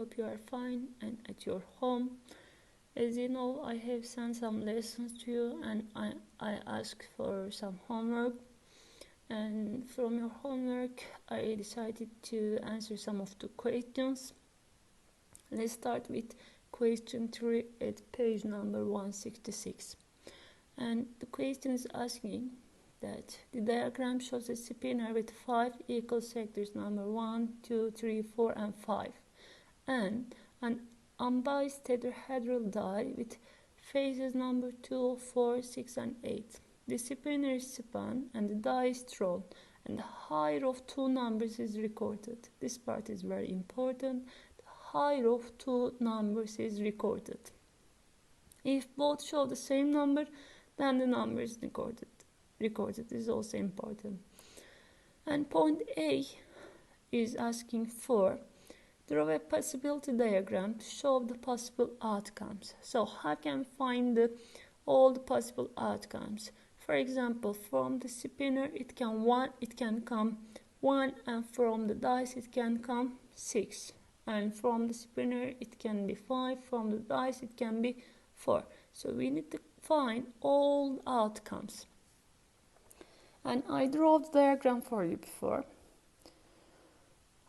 hope you are fine and at your home. As you know, I have sent some lessons to you and I asked for some homework. And from your homework, I decided to answer some of the questions. Let's start with question 3 at page number 166. And the question is asking that the diagram shows a spinner with 5 equal sectors number 1, 2, 3, 4 and 5 and an unbiased tetrahedral die with faces number 2, 4, 6 and 8. The spinner is spun and the die is thrown and the higher of two numbers is recorded. This part is very important. The higher of two numbers is recorded. If both show the same number, then the number is recorded. Recorded is also important. And point A is asking for draw a possibility diagram to show the possible outcomes. So how can we find all the possible outcomes? For example, from the spinner it can come 1 and from the dice it can come 6. And from the spinner it can be 5, from the dice it can be 4. So we need to find all outcomes. And I drew the diagram for you before.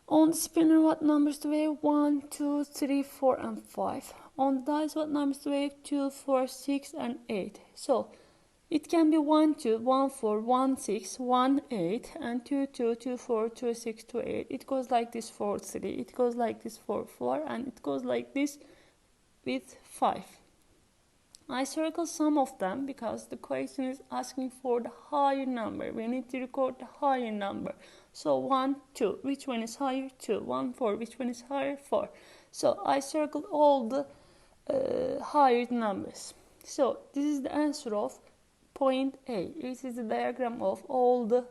On the spinner, what numbers do we have? 1, 2, 3, 4 and 5. On the dice, what numbers do we have? 2, 4, 6 and 8. So it can be 1, 2, 1, 4, 1, 6, 1, 8 and 2, 2, 2, 4, 2, 6, 2, 8. It goes like this for 3. It goes like this for 4 and it goes like this with 5. I circle some of them because the question is asking for the higher number. We need to record the higher number. So 1, 2, which one is higher? 2. 1, 4, which one is higher? 4. So I circled all the higher numbers. So this is the answer of point A. This is the diagram of all the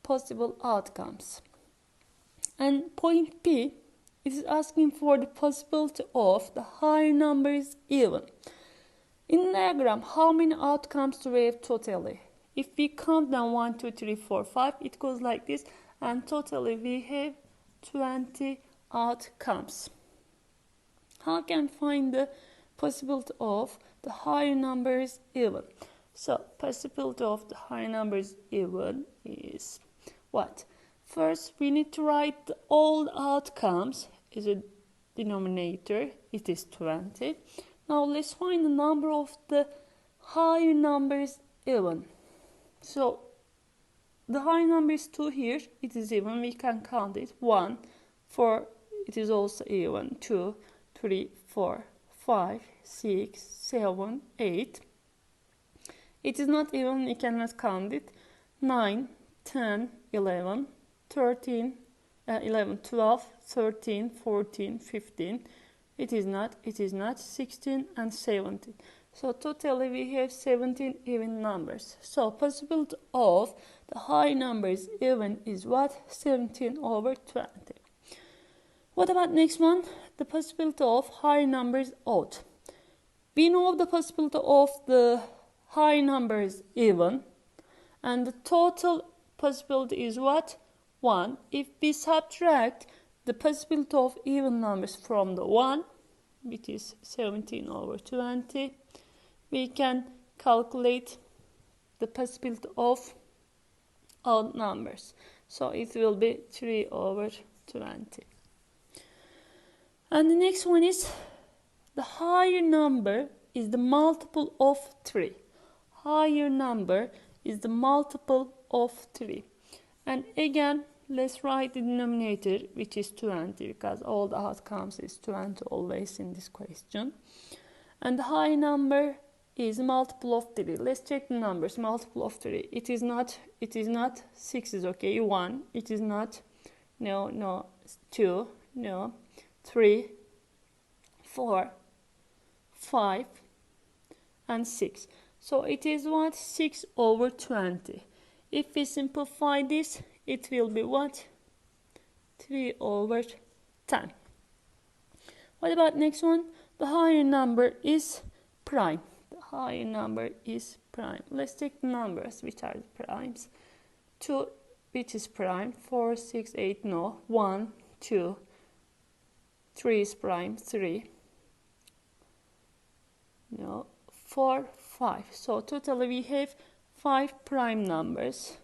possible outcomes. And point B is asking for the possibility of the higher number is even. In the diagram, how many outcomes do we have totally? If we count down 1, 2, 3, 4, 5, it goes like this. And totally we have 20 outcomes. How can we find the possibility of the higher numbers even? So, possibility of the higher numbers even is what? First, we need to write all the outcomes as a denominator. It is 20. Now let's find the number of the higher numbers even. So the higher number is 2 here. It is even. We can count it. 1, 4. It is also even. 2, 3, 4, 5, 6, 7, 8. It is not even. We cannot count it. 9, 10, 11, 13, 11, 12, 13, 14, 15. It is not 16 and 17. So totally we have 17 even numbers. So possibility of the high numbers even is what? 17 over 20. What about next one? The possibility of high numbers odd. We know the possibility of the high numbers even. And the total possibility is what? 1. If we subtract the possibility of even numbers from the 1, which is 17 over 20, we can calculate the possibility of odd numbers. So it will be 3 over 20. And the next one is the higher number is the multiple of 3. Higher number is the multiple of 3. And again, let's write the denominator, which is 20, because all the outcomes is 20 always in this question. And the high number is multiple of 3. Let's check the numbers. Multiple of 3. It is not 6 is okay. 1. It is not, no, 2, no, 3, 4, 5, and 6. So it is what? 6 over 20. If we simplify this, it will be what? 3 over 10. What about next one? The higher number is prime. The higher number is prime. Let's take the numbers which are the primes. 2, which is prime. 4, 6, 8, no. 1, 2, 3 is prime, 3. No, 4, 5. So totally we have 5 prime numbers.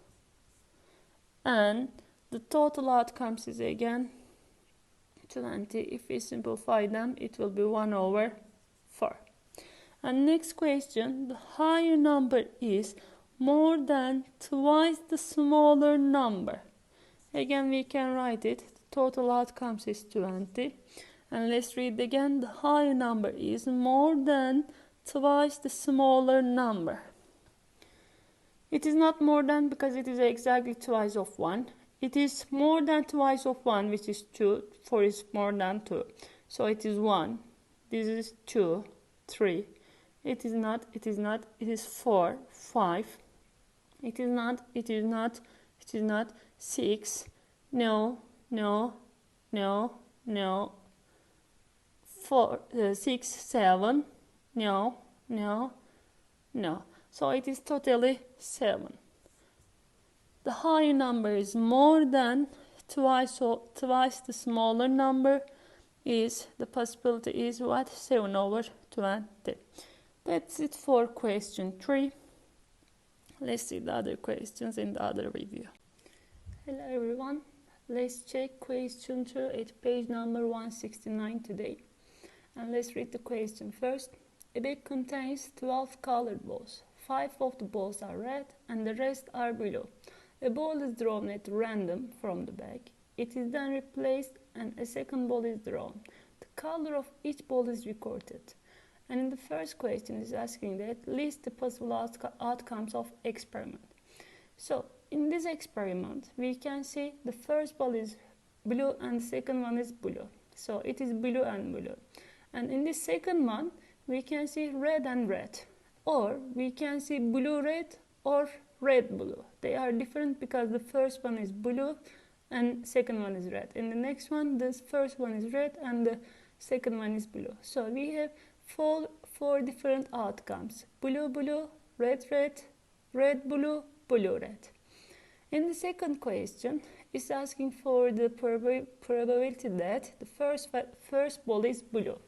And the total outcomes is again 20. If we simplify them, it will be 1 over 4. And next question, the higher number is more than twice the smaller number. Again, we can write it. The total outcomes is 20. And let's read again. The higher number is more than twice the smaller number. It is not more than because it is exactly twice of 1. It is more than twice of 1, which is 2. 4 is more than 2. So it is 1. This is 2, 3. It is not, it is 4, 5. It is not, it is not 6. No. 4, 6, 7. No. So it is totally 7. The higher number is more than twice the smaller number. Is the possibility is what? 7 over 20. That's it for question 3. Let's see the other questions in the other review. Hello everyone. Let's check question 2 at page number 169 today. And let's read the question first. A bag contains 12 colored balls. 5 of the balls are red and the rest are blue. A ball is drawn at random from the bag. It is then replaced and a second ball is drawn. The color of each ball is recorded. And in the first question is asking that list the possible outcomes of experiment. So in this experiment we can see the first ball is blue and the second one is blue. So it is blue and blue. And in the second one we can see red and red. Or we can see blue red or red blue. They are different because the first one is blue and second one is red. In the next one, this first one is red and the second one is blue. So we have four different outcomes. Blue, blue, red, red, red, blue, blue, red. In the second question, it's asking for the probability that the first ball is blue.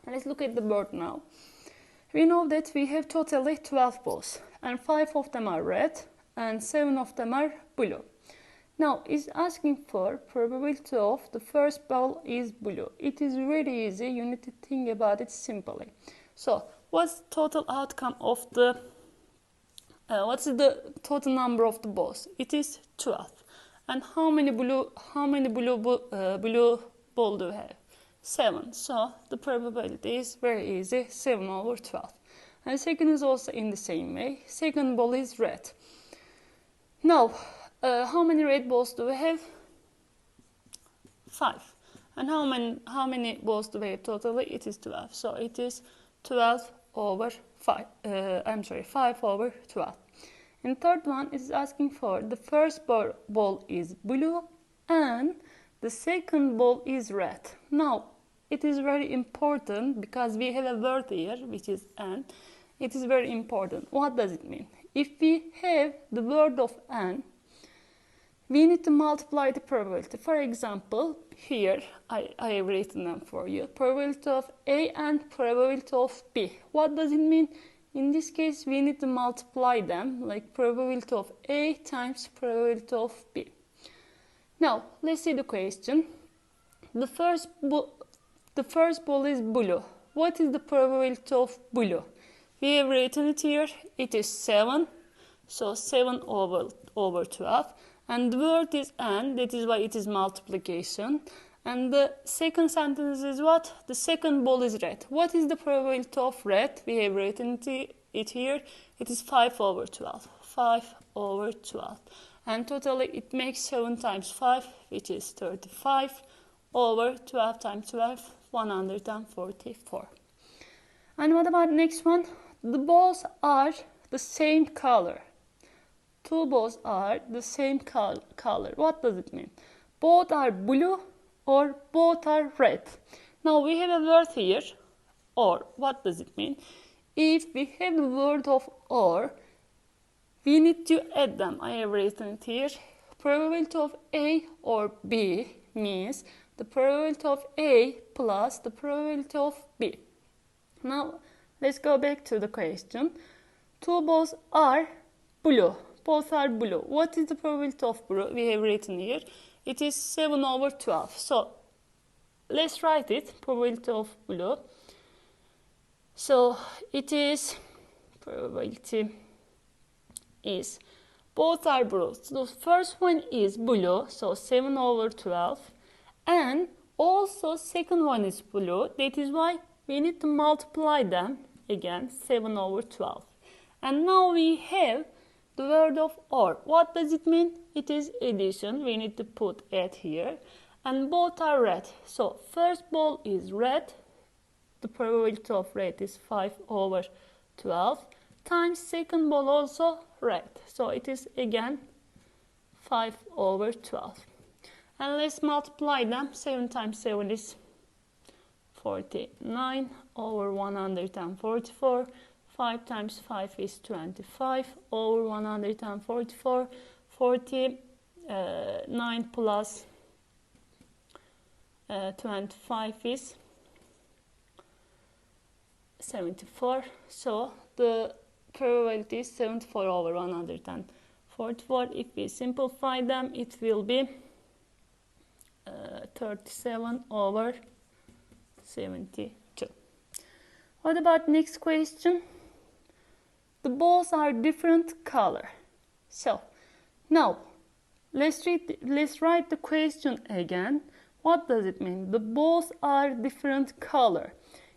Let's look at the board now. We know that we have totally 12 balls and 5 of them are red and 7 of them are blue. Now it's asking for probability of the first ball is blue. It is very easy. You need to think about it simply. So what's the total outcome of the what's the total number of the balls? It is 12. And how many blue balls do we have? 7. So the probability is very easy, 7 over 12. And second is also in the same way. Second ball is red. Now, how many red balls do we have? 5. And how many balls do we have totally? It is 12. So it is 12 over 5. 5 over 12. And third one is asking for the first ball is blue and the second ball is red. Now, it is very important because we have a word here which is and. It is very important. What does it mean? If we have the word of and, we need to multiply the probability. For example, here I have written them for you. Probability of A and probability of B. What does it mean? In this case, we need to multiply them, like probability of A times probability of B. Now, let's see the question. The first ball is blue. What is the probability of blue? We have written it here. It is 7. So 7 over 12. And the word is and. That is why it is multiplication. And the second sentence is what? The second ball is red. What is the probability of red? We have written it here. It is 5 over 12. 5 over 12. And totally it makes 7 times 5, which is 35, over 12 times 12, 144. And what about the next one? The balls are the same color. 2 balls are the same color. What does it mean? Both are blue or both are red. Now we have a word here, or. What does it mean? If we have the word of or, we need to add them. I have written it here. Probability of A or B means the probability of A plus the probability of B. Now, let's go back to the question. Two balls are blue. Both are blue. What is the probability of blue? We have written here. It is 7 over 12. So, let's write it. Probability of blue. So, it is, probability is, both are blue. So, the first one is blue. So, 7 over 12. And also, second one is blue. That is why we need to multiply them again. 7 over 12. And now we have the word of or. What does it mean? It is addition. We need to put add here. And both are red. So first ball is red. The probability of red is 5 over 12. Times second ball also red. So it is again 5 over 12. And let's multiply them. 7 times 7 is 49 over 144. 5 times 5 is 25 over 144. 49 plus 25 is 74. So the probability is 74 over 144. If we simplify them, it will be 37 over 72. What about next question? The balls are different color. So now let's write the question again. What does it mean? The balls are different color.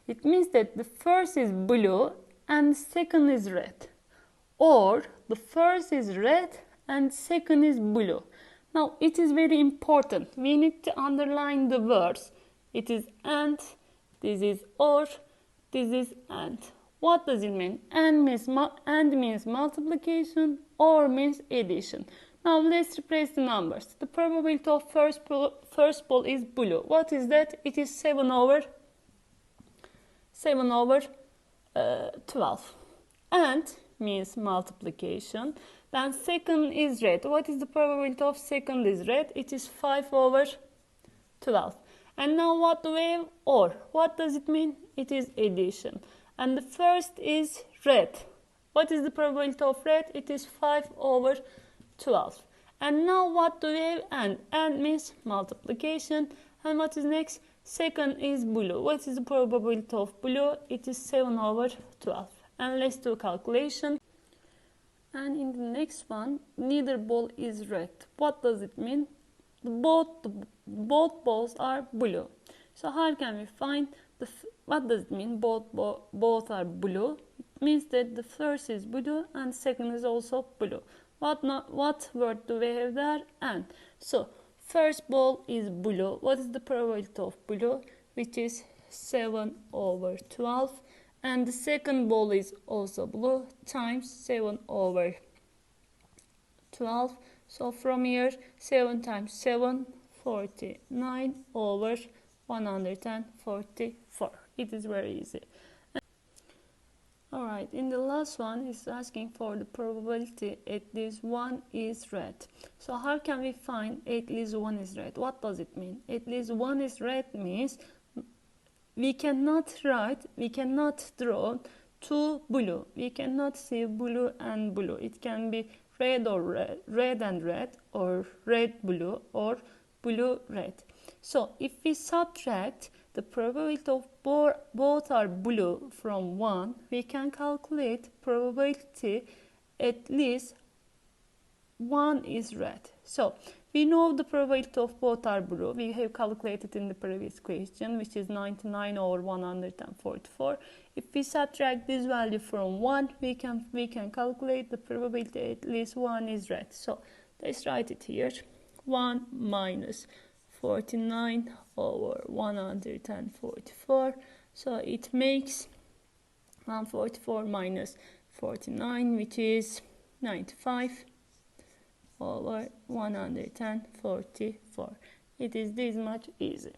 It means that the first is blue and second is red. Or the first is red and second is blue. Now it is very important. We need to underline the words. It is and, this is or, this is and. What does it mean? And means multiplication, or means addition. Now let's replace the numbers. The probability of first ball is blue. What is that? It is 7 over 12. And means multiplication. Then second is red. What is the probability of second is red? It is 5 over 12. And now what do we have? Or. What does it mean? It is addition. And the first is red. What is the probability of red? It is 5 over 12. And now what do we have? And means multiplication. And what is next? Second is blue. What is the probability of blue? It is 7 over 12. And let's do calculation. And in the next one, neither ball is red. What does it mean? Both balls are blue. So how can we find what does it mean? Both are blue. It means that the first is blue and second is also blue. What word do we have there? And. So first ball is blue. What is the probability of blue? Which is 7 over 12. And the second ball is also blue times 7 over 12. So from here, 7 times 7, 49 over 144. It is very easy. Alright, in the last one, it's asking for the probability at least one is red. So how can we find at least one is red? What does it mean? At least one is red means we cannot draw two blue. We cannot see blue and blue. It can be red or red and red, or red blue, or blue red. So if we subtract the probability of both are blue from 1, we can calculate probability at least one is red. So we know the probability of both are blue. We have calculated in the previous question, which is 99 over 144. If we subtract this value from 1, we can calculate the probability at least one is red. So let's write it here. 1 minus 49 over 144. So it makes 144 minus 49, which is 95 over 144. It is this much easy.